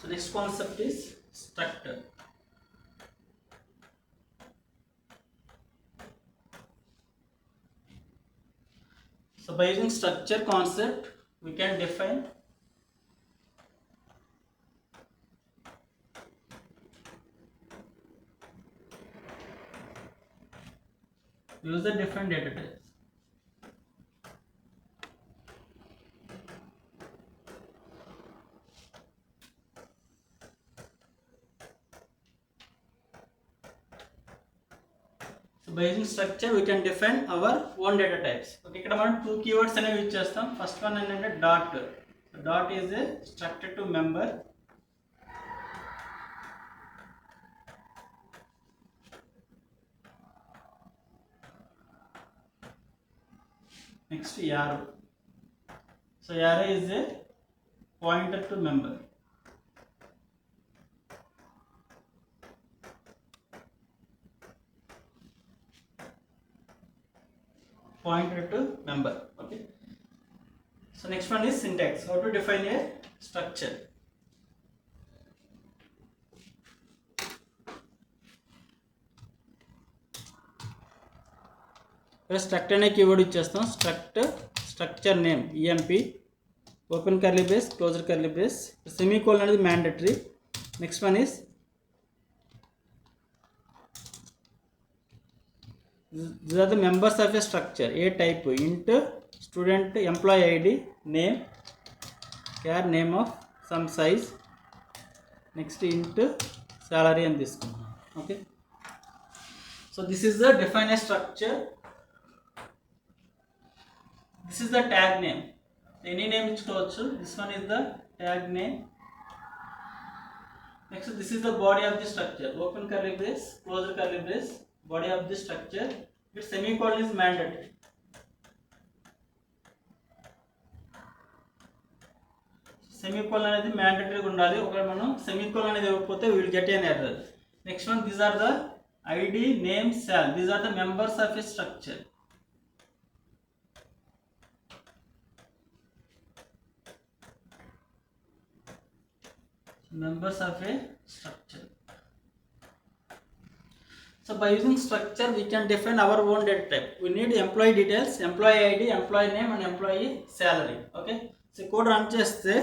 So next concept is structure. So by using structure concept, we can define use the different data types. So by using structure, we can define our own data types. Okay, ఇక్కడ మనం two keywords అనేవి use చేస్తాం. First one ఏంటంటే dot. Dot is A structure to member. Next arrow. So arrow is a pointer to member. Pointer to member. Okay. So next one is syntax. How to define a structure. Structure అనే keyword ఇచ్చేస్తాం. Structure name EMP, open curly brace, closure curly brace, semicolon అనేది mandatory. Next one is these are the members of a structure. A type int student employee ID name char name of some size. Next int salary and this one. Okay, so this is the define a structure. This is the tag name. Any name ichukovachu. This one is the tag name. Next this is the body of the structure. Open curly brace, close curly brace, body of the structure. Its semicolon is mandatory. Semicolon అనేది mandatory ఉండాలి. ఒకవేళ మనం semicolon అనేది ఇవ్వకపోతే we will get an error. Next one, these are the ID, name, sal. These are the members of a structure. Members of a structure. So by using structure, we can define our own data type. We need employee details, employee ID, employee name, and employee salary. Okay. So code run cheste.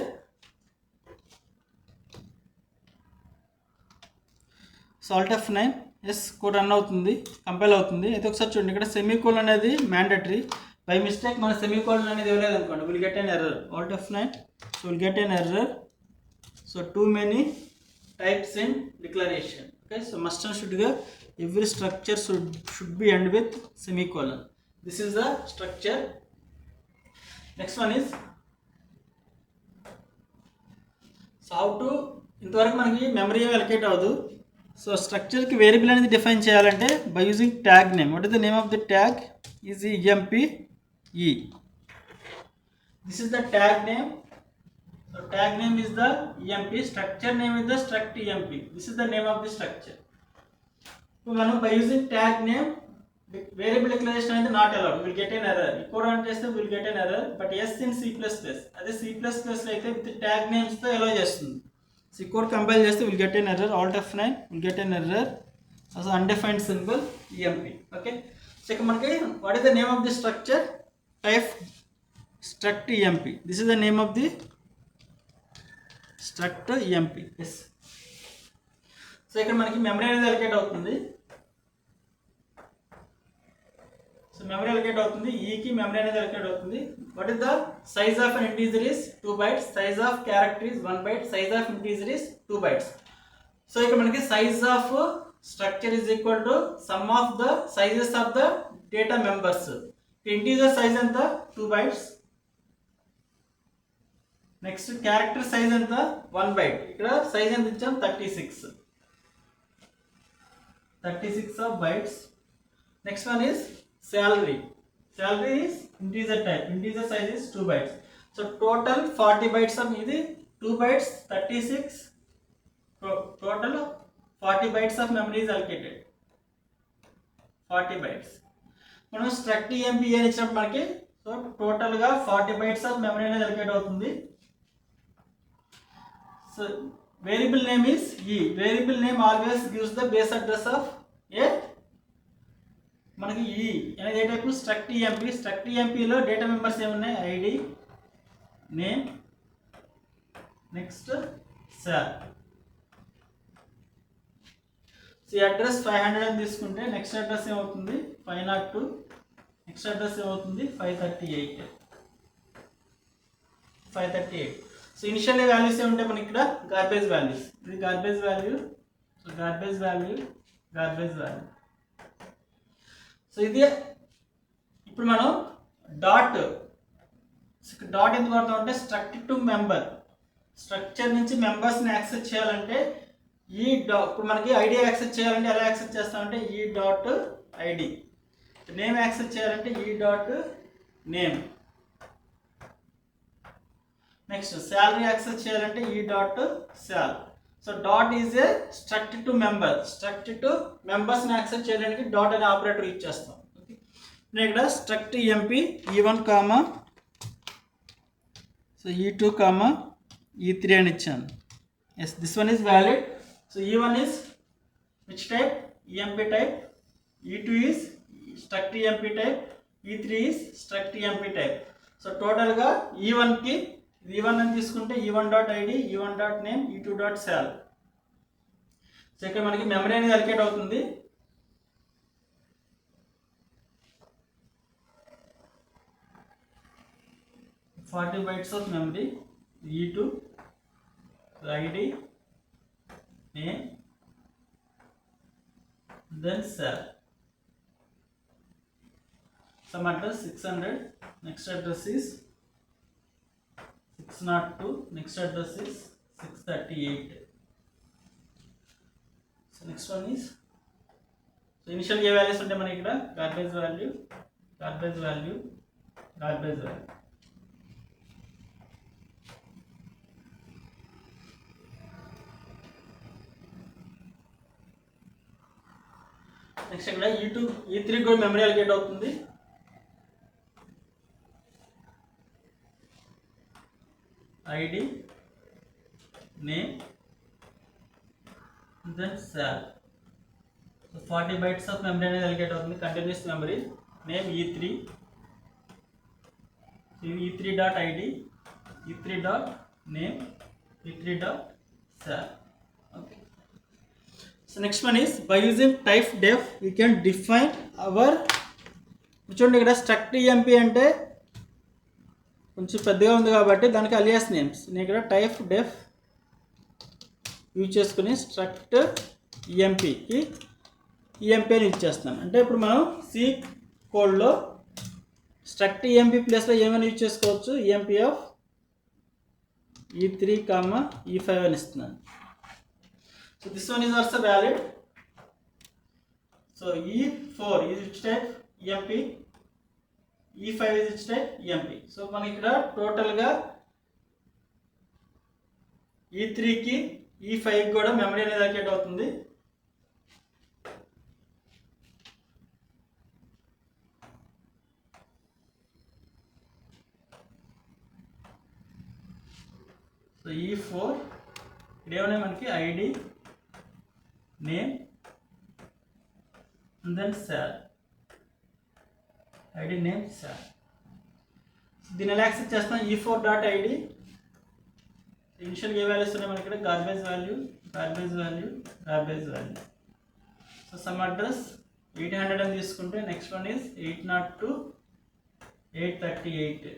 So alt F9. Yes, code run అవుతుంది, compile అవుతుంది. అయితే ఒకసారి చూడండి, ఇక్కడ semicolon అనేది mandatory. By mistake మన semicolon అనేది ఇవ్వలేదు అనుకోండి, will get an error. alt F9. So we'll get an error. So too many types in declaration. Okay, so must and should go. Every structure should be end with semicolon. This is the structure. Next one is, so how to ఇంతవరకు మనకి memory allocate అవ్వదు. So structure కి variable అనేది define చేయాలంటే by using tag name. What is the name of the tag? Is EMPE. This is the tag name. So tag name is the EMP, structure name is the struct EMP. This is the name of the structure. So మనం by using tag name, variable declaration అనేది not allowed. We will get an error. ఈ code run చేస్తే we will get an error. But yes in C++. అదే C++ లో అయితే with tag names తో allow చేస్తుంది. So ఈ కోడ్ కంపైల్ చేస్తే we will get an error. alt F9 will get an error. Also undefined symbol EMP. Okay. So ఇక్కడ మనకి what is the name of the structure? Type struct EMP. This is the name of the struct EMP. Yes. So ఇక్కడ మనకి memory అనేది allocate అవుతుంది. So memory allocate అవుతుంది, ఈ కి memory అనేది అలొకేట్ అవుతుంది. What is the size of an integer is 2 bytes, size of character is 1 byte, size of integer is 2 bytes. So ఇక్కడ మనకి size of structure is equal to sum of the sizes of the data members. integer size ఎంత? 2 bytes. Next character size ఎంత? 1 byte. ఇక్కడ size ఎంత ఇచ్చాం? 36 of bytes. Next one is salary. Salary is integer type. Integer size is 2 bytes. So total 40 bytes of ఇది 2 bytes 36. Total 40 bytes of memory is allocated. 40 bytes. మనం struct EMP అని ఇచ్చినప్పుడు మనకి so total గా 40 bytes of memory అనేది allocate అవుతుంది. So variable name is E. Variable name always gives the base address of A. మనకి E అనేది ఏ టైపు స్ట్రక్ట్ ఈఎంపీ. స్ట్రక్ట్ ఈఎంపీలో డేటా మెంబర్స్ ఏమున్నాయి, ID, name, next sir. So ఈ address 500 అని తీసుకుంటే నెక్స్ట్ అడ్రస్ ఏమవుతుంది 502, నెక్స్ట్ అడ్రస్ ఏమవుతుంది 538. సో ఇనిషియల్ వాల్యూస్ ఏముంటాయి మనకి ఇక్కడ గార్బేజ్ వాల్యూస్. ఇది garbage value, so garbage value, garbage value. So ఇది ఇప్పుడు మనం డాట్ ఎందుకు వాడతాం అంటే స్ట్రక్ట్ టు మెంబర్. స్ట్రక్చర్ నుంచి మెంబర్స్ని యాక్సెస్ చేయాలంటే ఈ ఇప్పుడు మనకి ఐడి యాక్సెస్ చేయాలంటే ఎలా యాక్సెస్ చేస్తామంటే ఈ డాట్ ఐడి. నేమ్ యాక్సెస్ చేయాలంటే E dot name. Next salary access చేయాలంటే E dot sal. So dot is a struct to member. Struct to మెంబర్స్ని యాక్సెస్ చేయడానికి డాట్ అనే ఆపరేటర్ యూజ్ చేస్తాం. నేను ఇక్కడ struct EMP E1 comma, so E2 comma E3 అని ఇచ్చాను. Yes, this one is valid. So E1 is which type, EMP type. E2 is struct EMP type. E3 is struct EMP type. So టోటల్గా E1కి E1 అని తీసుకుంటే E1 dot ID, E1 dot name, E2 dot sal. So ఇక్కడ మనకి memory అనేది allocate అవుతుంది. $40 bytes of memory. E2 ID, name, then cell. Some address 600, next address is 602, next address is 638. So next one is, so initial A values unte manaki ikkada garbage value, garbage value, garbage value. Next ఇక్కడ E2 E3 కూడా memory allocate అవుతుంది. ID, name, then సాల్. So 40 bytes of memory అనేది allocate అవుతుంది. Continuous memory. Name E3, E3 dot ID, E3 dot name, E3 dot సాల్. Okay. So next one is by using type def we can define our, చూడండి ఇక్కడ struct EMP అంటే కొంచెం పెద్దగా ఉంది కాబట్టి దానికి అలియాస్ నేమ్స్. నేను ఇక్కడ టైప్ డెఫ్ యూజ్ చేసుకుని స్ట్రక్ట్ EMPకి EMP అని యూజ్ చేస్తాను. అంటే ఇప్పుడు మనం సి కోడ్లో స్ట్రక్ట్ EMP ప్లేస్లో ఏమైనా యూజ్ చేసుకోవచ్చు. EMP ఆఫ్ E3, E5 అని ఇస్తున్నాను. So this one is also valid. So E4 is which type, EMP. E5 is which type, EMP. So మనకి ఇక్కడ టోటల్ గా E3 కి E5 కూడా మెమరీ అనేది అలికేట్ అవుతుంది. సో E4 ఇక్కడ ఏమన్నా మనకి ఐడి, నేమ్, దెన్ సాల్. ఐడి, నేమ్, సాల్. దీన్ని ఎలా యాక్సెస్ చేస్తాం, E4 డాట్ ఐడి. ఇనిషియల్గా ఏ వాల్యూస్ ఉన్నాయి మనకి ఇక్కడ garbage value, garbage value, garbage value. So some address 800 అని తీసుకుంటే next one is 802, 838.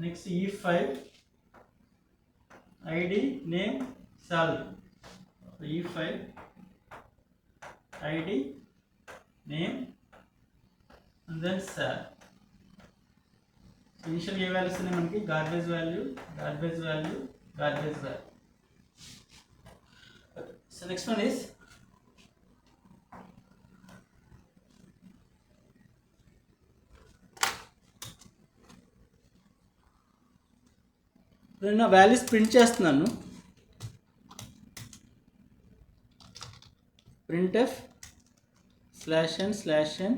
Next E5 ID, name, సాల్. E5 ID, name, and then sal. Initial A values ఉన్నాయి మనకి garbage value, garbage value, garbage value. So next one is నేను values print చేస్తున్నాను. printf /n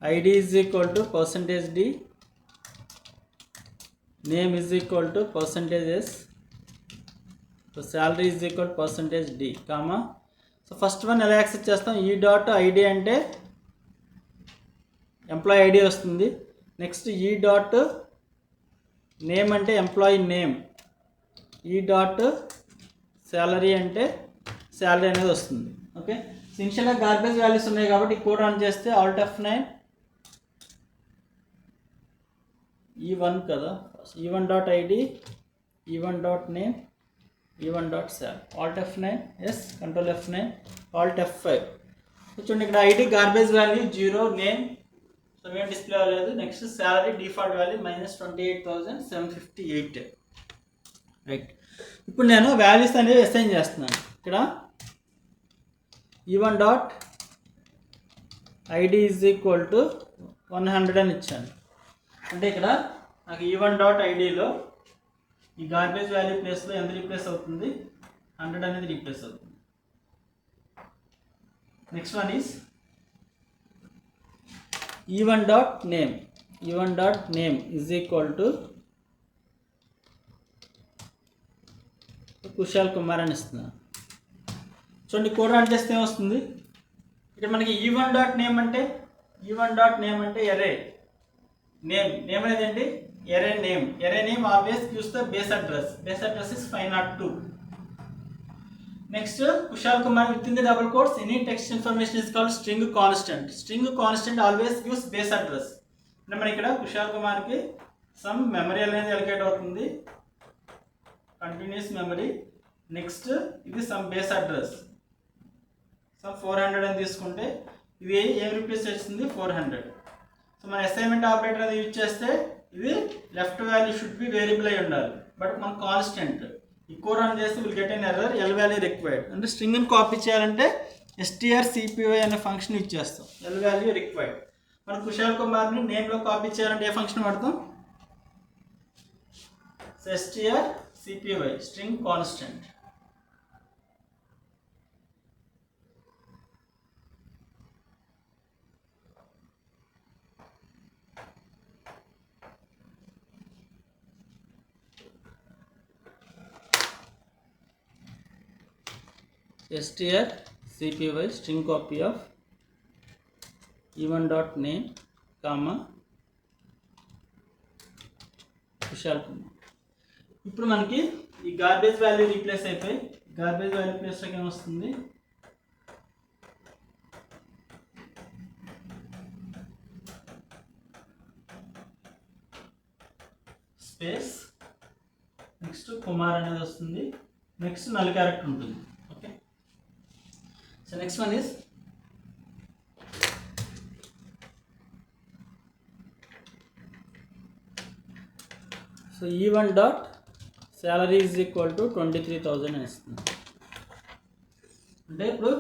id is equal to %d name is equal to percentages. So salary is equal percentage D comma. So first one ఎలా access చేస్తాం, E dot ID అంటే employee ID వస్తుంది. Next E dot name అంటే employee name, E dot salary అంటే salary అనేది వస్తుంది. Okay, ఇనిషియల్గా garbage values ఉన్నాయి కాబట్టి కోడ్ రన్ చేస్తే ఆల్ట్ F9 E1 కదా, E1 dot ID, E1 dot name, E1 dot salary, alt F9 S, control F9, alt F5. చూడండి ఇక్కడ ID garbage value 0, name so ఏం డిస్ప్లే అవ్వలేదు. Next salary default value -28,758. Right, ఇప్పుడు నేను values అనేవి assign చేస్తున్నాను. ఇక్కడ E1 dot ID is equal to 100 అని ఇచ్చాను. అంటే ఇక్కడ నాకు E1 డాట్ ఐడిలో ఈ గార్బేజ్ వాల్యూ ప్లేస్లో ఎంత రీప్లేస్ అవుతుంది, 100 అనేది రీప్లేస్ అవుతుంది. Next one is E1 dot name, E1 dot name is equal to Kushal Kumar అని ఇస్తున్నాను. చూడండి కోడ్ రన్ చేస్తే ఏమొస్తుంది, ఇక్కడ మనకి E1 డాట్ నేమ్ అంటే, E1 డాట్ నేమ్ అంటే ఎరే నేమ్, నేమ్ అనేది ఏంటి array name, array name always gives the base address, base address is 502. Next Kushal Kumar within the double quotes any text information is called string constant, string constant always gives base address. అంటే మన ఇక్కడ కుశాల్ కుమార్కి some memory అనేది allocate అవుతుంది, continuous memory. Next ఇది some base address some 400 అని తీసుకుంటే ఇది ఏం రిప్లేస్ చేస్తుంది 400. సో మన అసైన్మెంట్ ఆపరేటర్ అది యూజ్ చేస్తే ఇది left value should be variable అయి ఉండాలి, బట్ మన కాన్స్టెంట్ ఎక్కువ రన్ చేస్తే will get an error L value required. అంటే స్ట్రింగ్ని కాపీ చేయాలంటే strcpy అనే ఫంక్షన్ యూజ్ చేస్తాం, ఎల్ వాల్యూ రిక్వైర్డ్. మనం కుశాల్ కుమార్ని నేమ్లో కాపీ చేయాలంటే ఏ ఫంక్షన్ వాడతాం, strcpy string constant. strcpy string copy of E1 dot name comma Kushal Kumar. ఇప్పుడు మనకి ఈ గార్బేజ్ వాల్యూ రీప్లేస్ అయిపోయి గార్బేజ్ వాల్యూ ప్లేస్లోకి ఏమొస్తుంది, స్పేస్, నెక్స్ట్ కుమార్ అనేది వస్తుంది, నెక్స్ట్ నల్ క్యారెక్టర్ ఉంటుంది. Okay, so next one is so E1 dot salary is equal to 23,000 అని ఇస్తుంది. అంటే ఇప్పుడు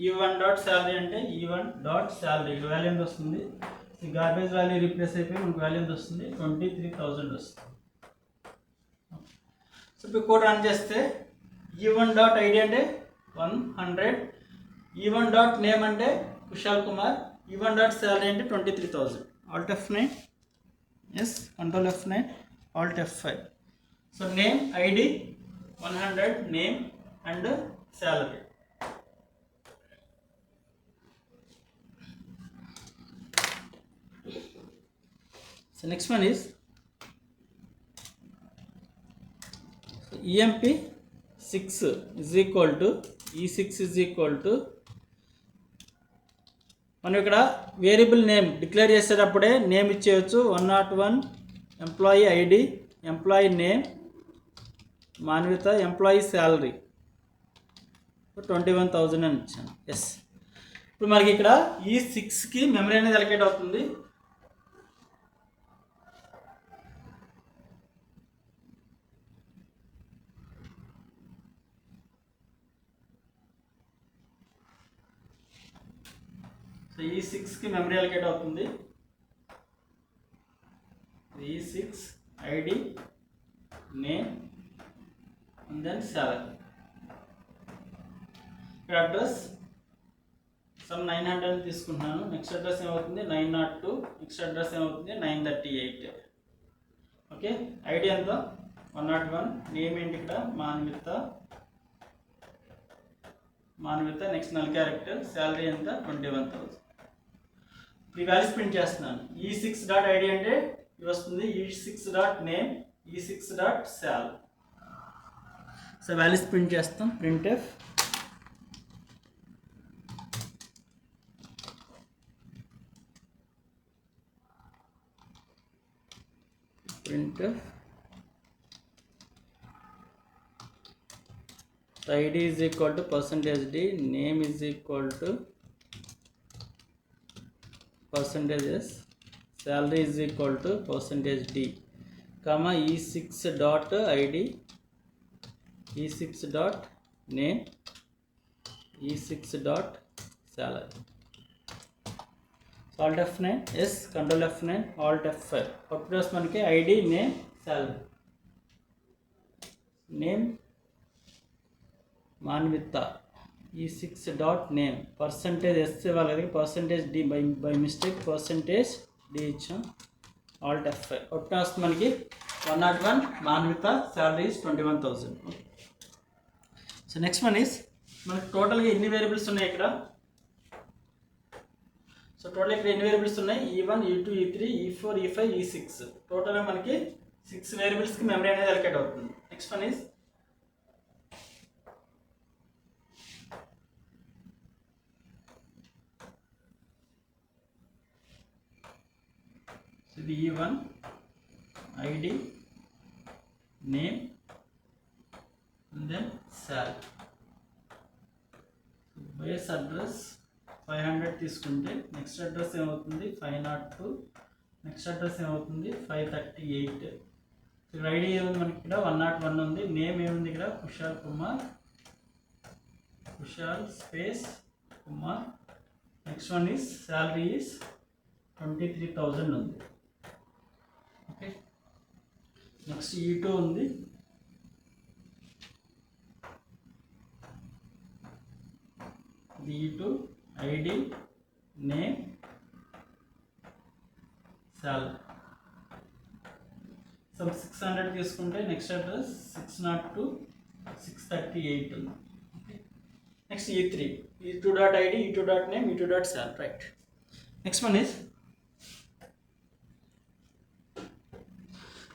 E1 డాట్ శాలరీ అంటే E1 డాట్ శాలరీ ఇక్కడ వాల్యూ ఎంత వస్తుంది, ఈ గార్బేజ్ వాల్యూ రీప్లేస్ అయిపోయి మనకు వాల్యూ ఎంత వస్తుంది 23,000 వస్తుంది. సో ఇప్పుడు కోడ్ రన్ చేస్తే E1 డాట్ ఐడి అంటే 100, E1 డాట్ నేమ్ అంటే Kushal Kumar, E1 dot salary అంటే 23,000. Alt F9 S, control F9, alt F5. So name ID 100, name and salary. So next one is EMP6 is equal to E6 is equal to మనం ఇక్కడ variable name declare చేసేటప్పుడే name ఇచ్చేయచ్చు. 101 employee ID, employee name Manvitha, employee salary 21,000 అని ఇచ్చాను. Yes, ఇప్పుడు మనకి ఇక్కడ E6కి మెమరీ అనేది అలొకేట్ అవుతుంది. సో E6కి మెమరీ అలొకేట్ అవుతుంది. E6 ID, name and then salary. ఇక్కడ అడ్రస్ సమ్ 900 అని తీసుకుంటున్నాను. నెక్స్ట్ అడ్రస్ ఏమవుతుంది 902, నెక్స్ట్ అడ్రస్ ఏమవుతుంది 938. ఓకే, ఓకే, ఐడి ఎంత 101, నేమ్ ఏంటి ఇక్కడ Manvitha, next null character, salary ఎంత 21,000. ఈ వాల్యూస్ ప్రింట్ చేస్తున్నాను. e6.id అంటే ఇది వస్తుంది, e6.name, e6.sal. So values print చేస్తాం. printf id is equal to %d, name is equal to %s, salary is equal to %d, comma e6.id, e6.name, e6.salary. Alt F9, yes, Control F9, Alt F5. Output మనకి ID, name, salary. Name Manvitha, e6.name, %s ఇవ్వాలి కదా, %d by mistake %d ఇచ్చాం. Alt F5. Output మనకి 101, Manvitha, salary 21,000. So next one is మనకి టోటల్గా ఎన్ని variables ఉన్నాయి ఇక్కడ. సో టోటల్ ఇక్కడ ఎన్ని వేరియబుల్స్ ఉన్నాయి, e1, e2, e3, e4, e5, e6. టోటల్గా మనకి 6 వేరియబుల్స్కి మెమరీ అనేది అలొకేట్ అవుతుంది. నెక్స్ట్ వన్ ఈస్ ఇది e1, id, name, and then sal. Base address 500 తీసుకుంటే నెక్స్ట్ అడ్రస్ ఏమవుతుంది 502, నెక్స్ట్ అడ్రస్ ఏమవుతుంది 538. ఇక్కడ ఐడి ఏముంది మనకి ఇక్కడ 101 ఉంది, నేమ్ ఏముంది ఇక్కడ Kushal space Kumar. Next one is salary is 23,000 ఉంది. ఓకే, నెక్స్ట్ e2 ఉంది, e2 id, name, salary. Some 600 తీసుకుంటే నెక్స్ట్ అడ్రస్ 602, 638 ఉంది. Next e3, e2.id, e2.name, e2.sal. Right. Next one is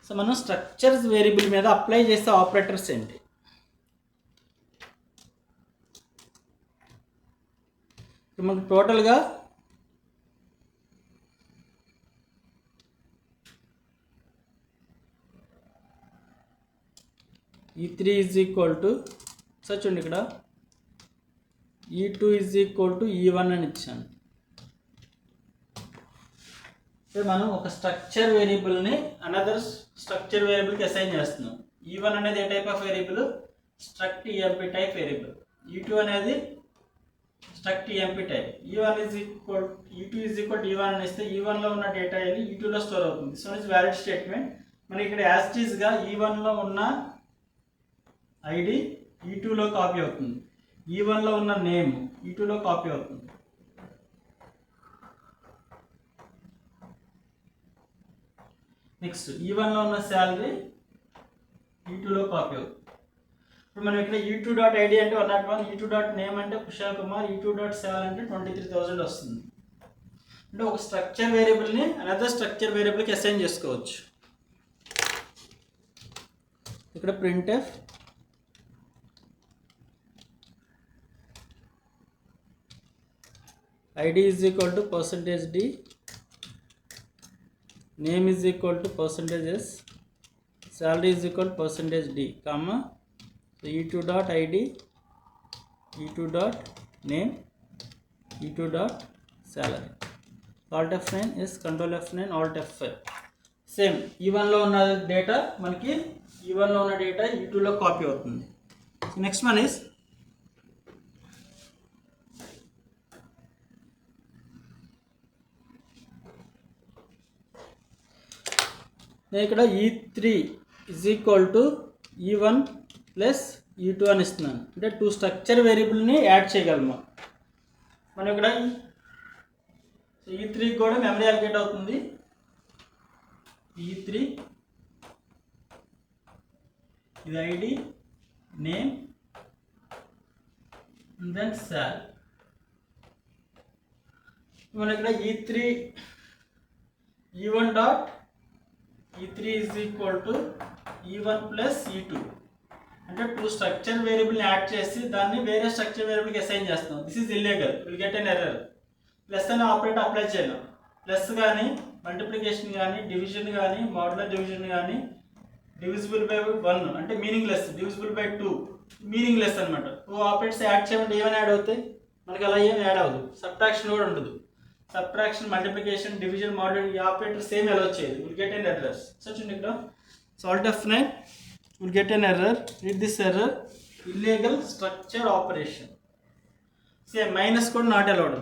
so మనం స్ట్రక్చర్స్ వేరియబుల్ మీద అప్లై చేసే ఆపరేటర్స్ ఏంటి. మనకు టోటల్గా e3 ఈజ్ ఈక్వల్ టు చూడండి ఇక్కడ e2 is equal to e1 అని ఇచ్చాను. మనం ఒక స్ట్రక్చర్ వేరియబుల్ని అనదర్ స్ట్రక్చర్ వేరియబుల్కి అసైన్ చేస్తున్నాం. e1 అనేది a type of variable, struct emp type variable. e2 అనేది struct emp type. e1 is equal e2 is equal e1 అని ఇస్తే e1లో ఉన్న డేటా వెళ్ళి e2లో స్టోర్ అవుతుంది. So it's valid statement. మనకి ఇక్కడ యాస్టీస్గా e1లో ఉన్న ఐడి e2లో కాపీ అవుతుంది, e1లో ఉన్న నేమ్ e2లో కాపీ అవుతుంది. నెక్స్ట్ e1లో ఉన్న శాలరీ e2లో కాపీ అవుతుంది. ఇప్పుడు మనం ఇక్కడ e2.id అంటే 101, e2.name అంటే కుషాల్ కుమార్, e2.sal అంటే 23,000 వస్తుంది. అంటే ఒక స్ట్రక్చర్ వేరియబుల్ని అనదర్ స్ట్రక్చర్ వేరియబుల్కి అసైన్ చేసుకోవచ్చు. ఇక్కడ printf id is equal to %d, name is equal to %s, salary is equal %d, comma e2.id, e2.name, e2.salary. Alt F9, yes, Control F9, Alt F5. Same e1లో ఉన్న data మనకి e1లో ఉన్న data e2లో copy అవుతుంది. Next one is నేను ఇక్కడ e3 is equal to e1 plus e2 అని ఇస్తున్నాను. అంటే 2 స్ట్రక్చర్ వేరియబుల్ని యాడ్ చేయగలము మనం ఇక్కడ. e3 కూడా మెమరీ అలొకేట్ అవుతుంది. e3 ఇది ఐడి నేమ్ దెన్ సాల్. మన ఇక్కడ E3 E1 dot E3 is equal to E1 plus E2 అంటే 2 స్ట్రక్చర్ వేరియబుల్ని యాడ్ చేసి దాన్ని వేరే స్ట్రక్చర్ వేరియబుల్కి అసైన్ చేస్తాం. This is illegal, will get an error. Plus అనే ఆపరేటర్ అప్లై చేయలేం. ప్లస్ కానీ మల్టిప్లికేషన్ కానీ డివిజన్ కానీ మాడ్యులర్ డివిజన్ కానీ డివిజిబుల్ బై 1 అంటే మీనింగ్లెస్, డివిజిబుల్ బై 2 మీనింగ్లెస్ అనమాట. 2 ఆపరేటర్స్ యాడ్ చేయమంటే ఏమైనా యాడ్ అవుతాయి, మనకి అలా ఏమి యాడ్ అవ్వదు. సబ్ట్రాక్షన్ కూడా ఉండదు. సబ్ట్రాక్షన్, మల్టిప్లికేషన్, డివిజన్, మాడ్యులర్ ఈ ఆపరేటర్ సేమ్ అలౌ చేయదు. Will get an errors. So చూడండి ఇక్కడ salt of 9 will get an error. Read this error: illegal structure operation. See, minus code not allowed.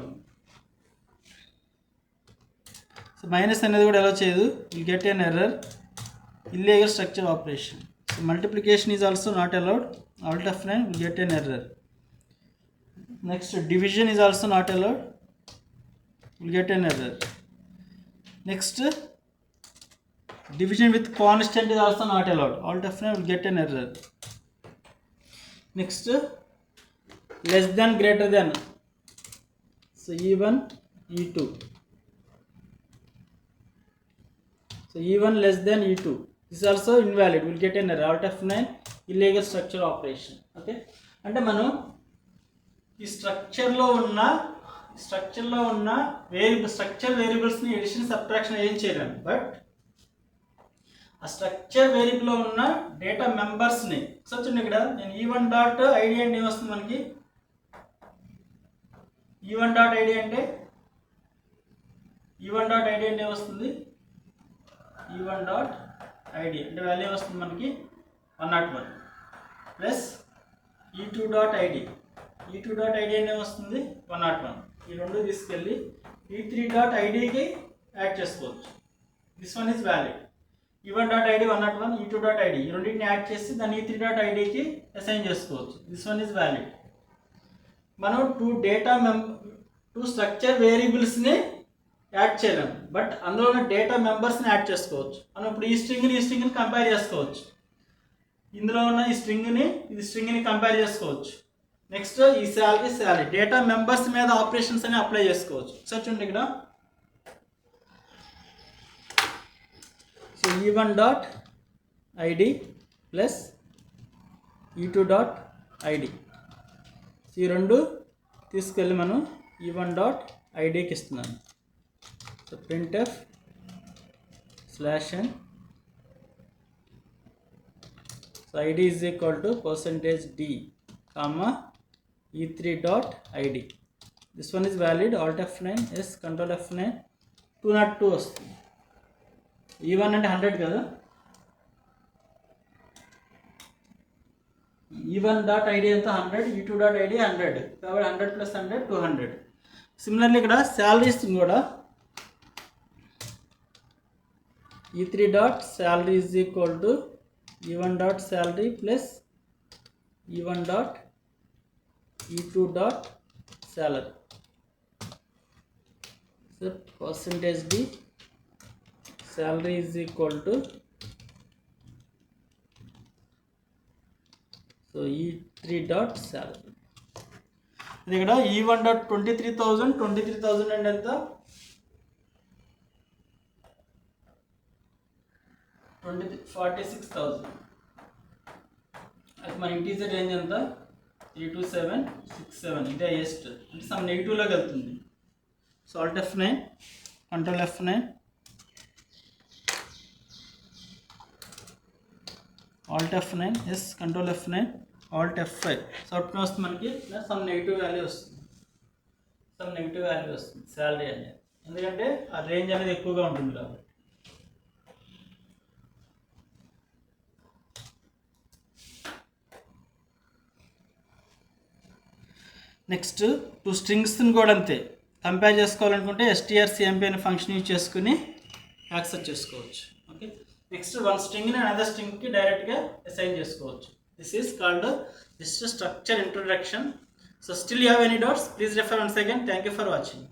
So minus అనేది కూడా allow చేయదు. Will get an error: illegal structure operation. So multiplication is also not allowed. Alt F9 will get an error. Next, division is also not allowed. Will get an error. Next, division with constant is also not allowed. Alt F9 will get an error. Next, less than, greater than. So E1 E2. So E1 less than E2. This is also invalid. Will get an error. Alt F9 illegal structure operation. Okay. అంటే మనం ఈ స్ట్రక్చర్లో ఉన్న variable structure వేరియబుల్స్ని addition subtraction ఏం చేయలేము. But ఆ structure వేరియబుల్లో ఉన్న data మెంబర్స్ని చూడండి. ఇక్కడ నేను E1 డాట్ ఐడి అంటే ఏమొస్తుంది మనకి? E1 డాట్ ఐడి అంటే ఏమొస్తుంది? E1 డాట్ ఐడి అంటే వాల్యూ ఏమొస్తుంది మనకి? 101 plus E2 dot ID. E2 dot ID అంటే ఏమొస్తుంది? 101. ఈ రెండు తీసుకెళ్ళి E3 డాట్ ఐడికి యాడ్ చేసుకోవచ్చు. This one is valid. E1 dot ID 101, E2 dot ID ఈ రెండింటిని యాడ్ చేసి దాన్ని E3 డాట్ ఐడికి అసైన్ చేసుకోవచ్చు. This one is valid. మనం 2 స్ట్రక్చర్ వేరియబుల్స్ని యాడ్ చేయలేము. బట్ అందులో ఉన్న డేటా మెంబర్స్ని యాడ్ చేసుకోవచ్చు. మనం ఇప్పుడు ఈ స్ట్రింగ్ని కంపేర్ చేసుకోవచ్చు. ఇందులో ఉన్న ఈ స్ట్రింగ్ని కంపేర్ చేసుకోవచ్చు. నెక్స్ట్ ఈ శాలరీ డేటా మెంబర్స్ మీద ఆపరేషన్స్ అని అప్లై చేసుకోవచ్చు. సో చూడండి ఇక్కడ so E1 dot ID plus E2 dot ID ఈ రెండు తీసుకెళ్ళి మనం E1 డాట్ ఐడికి ఇస్తున్నాను. So printf /n so ID is equal to %d comma E3 dot ID. This one is valid. Alt F9 S control F9 202 వస్తుంది. E1 అంటే 100 కదా. E1 dot ID ఎంత 100, E2 డాట్ ఐడి 100 కాబట్టి 100 plus 100 200. Similarly ఇక్కడ salaries కూడా E3 dot salary is equal to E1 dot salary plus E1 dot E2 dot salary. So %d salary is equal to so E3 dot salary. ఇక్కడ E1 dot 23,000 అంటే ఎంత? 46,000. అది మన integer range ఎంత? 32767. ఇదే highest అంటే sum నెగిటివ్లోకి వెళ్తుంది. సో Alt F9 కంట్రోల్ F9 Alt F9 S control F9 Alt F5 so output వస్తుంది మనకి సమ్ నెగిటివ్ వాల్యూ వస్తుంది. శాలరీ అనేది ఎందుకంటే ఆ రేంజ్ అనేది ఎక్కువగా ఉంటుంది కాబట్టి. నెక్స్ట్ 2 స్ట్రింగ్స్ని కూడా అంతే కంపేర్ చేసుకోవాలనుకుంటే strcmp అనే ఫంక్షన్ యూజ్ చేసుకుని యాక్సెస్ చేసుకోవచ్చు. ఓకే. నెక్స్ట్ 1 స్ట్రింగ్ని అనదర్ స్ట్రింగ్కి డైరెక్ట్గా అసైన్ చేసుకోవచ్చు. This is called structure introduction. So still you have any doubts, please refer once again. Thank you for watching.